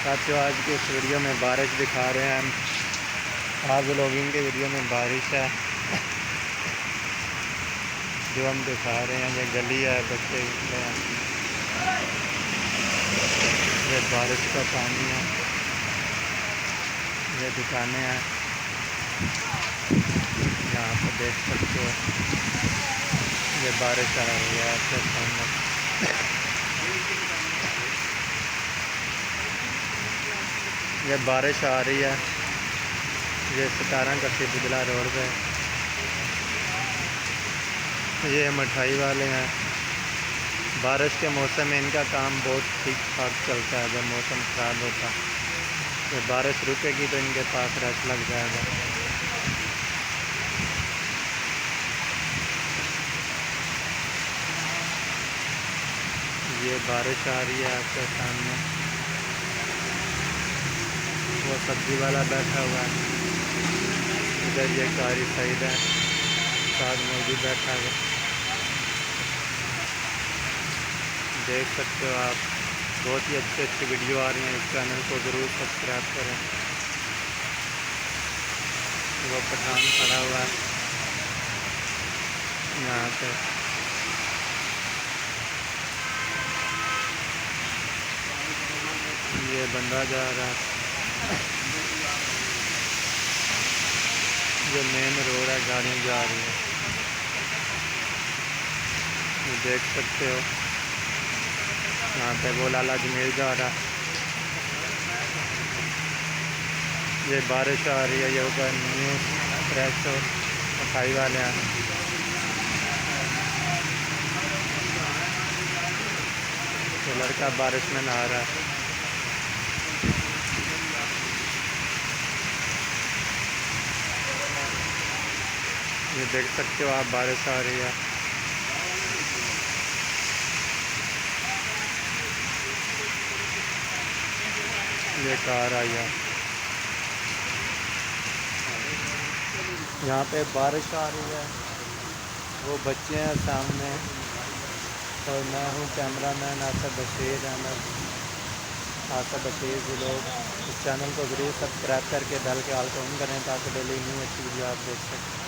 साथियों, आज की इस वीडियो में बारिश दिखा रहे हैं हम। आज व्लॉगिंग के वीडियो में बारिश है जो हम दिखा रहे हैं। ये गली है, बच्चे हैं, ये बारिश का पानी है, ये दुकानें हैं, यहाँ पर देख सकते हो। ये बारिश आ रही है आपके सामने। ये बारिश आ रही है, ये 17 का सिद्धला रोड पे। ये मिठाई वाले हैं। बारिश के मौसम में इनका काम बहुत ठीक ठाक चलता है। जब मौसम ख़राब होता है तो बारिश रुकेगी तो इनके पास रश लग जाएगा। ये बारिश आ रही है आपके सामने। वो सब्जी वाला बैठा हुआ है, इधर ये कारी सईद है, साथ में भी बैठा है। देख सकते हो आप, बहुत ही अच्छी अच्छी वीडियो आ रही हैं। इस चैनल को ज़रूर सब्सक्राइब करें। वो पठान खड़ा हुआ है यहाँ पे। ये बंदा जा रहा है, ये मेन रोड है, गाड़ियाँ जा रही हैं। ये देख सकते हो, यहाँ पे वो लाला जमीर जा रहा है। ये बारिश आ रही है, ये ऊपर न्यू फ्रेश मिठाई वाले हैं। ये लड़का बारिश में नहा रहा है। ये देख सकते हो आप, बारिश आ रही है। ये कार आई है, यहाँ पे बारिश आ रही है। वो बच्चे हैं सामने, और मैं हूँ कैमरामैन आसिफ बशीर अहमद। आसिफ बशीर जी लोग इस चैनल को ज़रूर सब्सक्राइब करके बेल के आल को ऑन करें ताकि डेली न्यू अच्छी वीडियो आप देख सकें।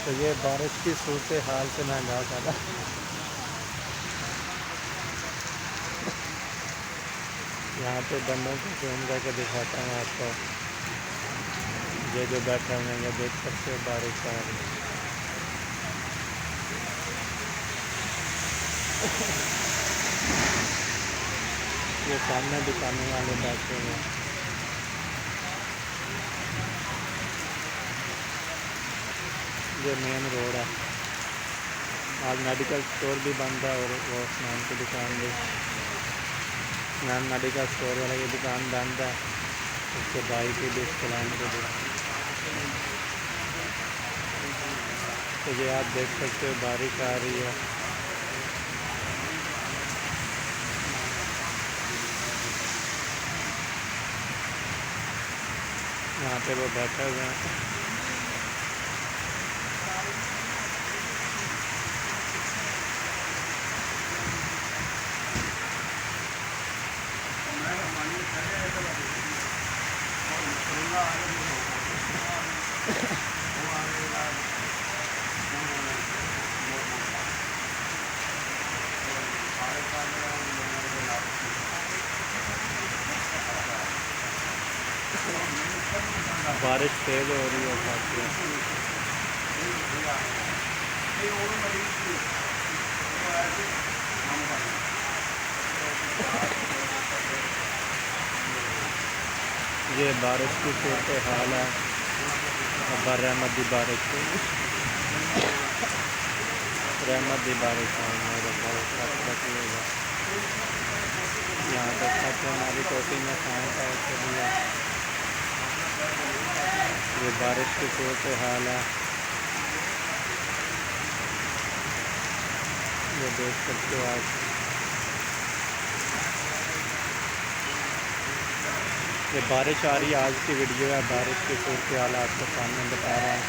तो ये बारिश की सूरत हाल से मैं गा कर यहाँ पे बंदों को जूम करके दिखाता हूँ आपको। ये जो बैठे हुए हैं, ये देख सकते हो बारिश आ रही है। ये सामने दुकानों वाले बैठे हुए हैं। ये मेन रोड है। आज मेडिकल स्टोर भी बंद है और वो स्नान की दुकान भी। स्नान मेडिकल स्टोर वाले की दुकान बंद है, उसके भाई की भी चलाने के लिए। तो ये आप देख सकते हो, बारिश आ रही है। यहाँ पे वो बैठे हुए हैं। बारिश तेज़ हो रही है साथियों। ये बारिश की सूरत हाल है। रहमत दी बारिश, रहमत दी बारिश होगा। यहाँ पर छत हमारी टोटी में खाने का के लिए। ये बारिश की सूरत हाल है, ये देख सकते हो आप। ये बारिश आ रही है, आज की वीडियो है। बारिश की सूरत हाल आपके सामने बता रहा है।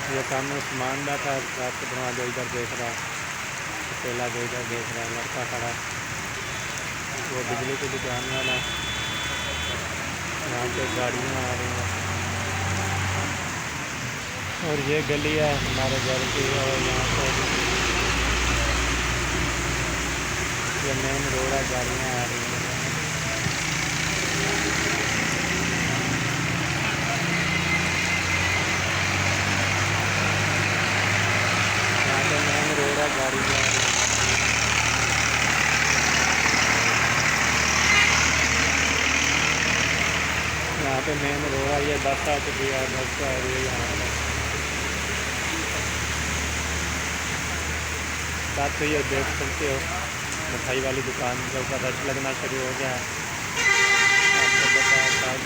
ये सामने उस्मान बैठा, रात के दरवाजे इधर देख रहा है। ठेला को इधर देख रहा है, लड़का खड़ा है, वो बिजली की दुकान वाला। यहाँ पे गाड़ियाँ आ रही हैं और ये गली है हमारे घर की, और यहाँ पे ये मेन रोड है, गाड़ियाँ आ रही हैं। यहाँ पे मेन रोड है, गाड़ियाँ आ रही हैं। यहाँ पे मेन रोड है, ये बस आ चुकी है, बस आ रही है यहाँ पर। साथ में ये देख सकते हो मिठाई वाली दुकान के ऊपर रश लगना शुरू हो गया है। आपको पता है शायद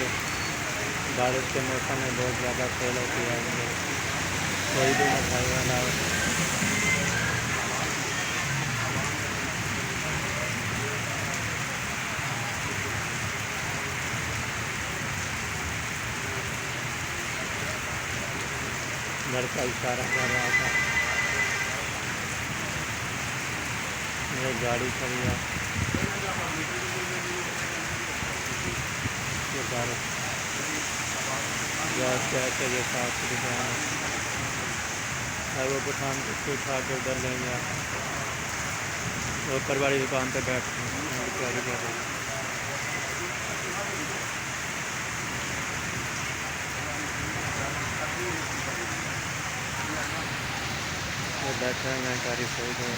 बारिश के मौसम में बहुत ज़्यादा सेल होती है, कोई भी मिठाई वाला हो। लड़का इशारा कर रहा था, ये गाड़ी खड़ी है, ये बारिश गैस गैस है, ये साफ की दुकान है। वो पठानकोट को उठा के उधर ले गया, वो ऊपर वाली दुकान पे बैठ तैयारी कर रहे हैं। वो बैठे हैं कारी सही है।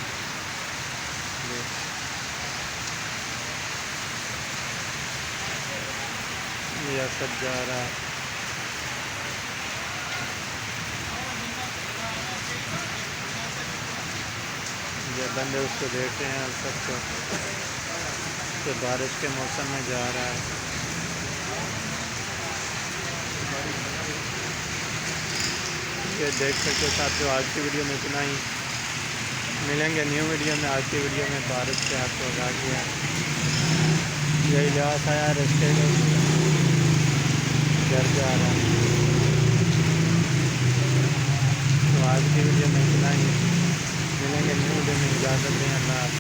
ये असद जा रहा है, ये बंदे उसको देखते हैं सबको, तो बारिश के मौसम में जा रहा है। ये देख सकते हो साथियों, आज की वीडियो में इतना ही, मिलेंगे न्यू वीडियो में। आज की वीडियो में बारिश से आपको आगा किया, यही लिहाज आया रस्ते में घर जा रहा है। तो आज की वीडियो में इतना ही, मिलेंगे न्यू वीडियो में, इजाज़त दें, अल्लाह।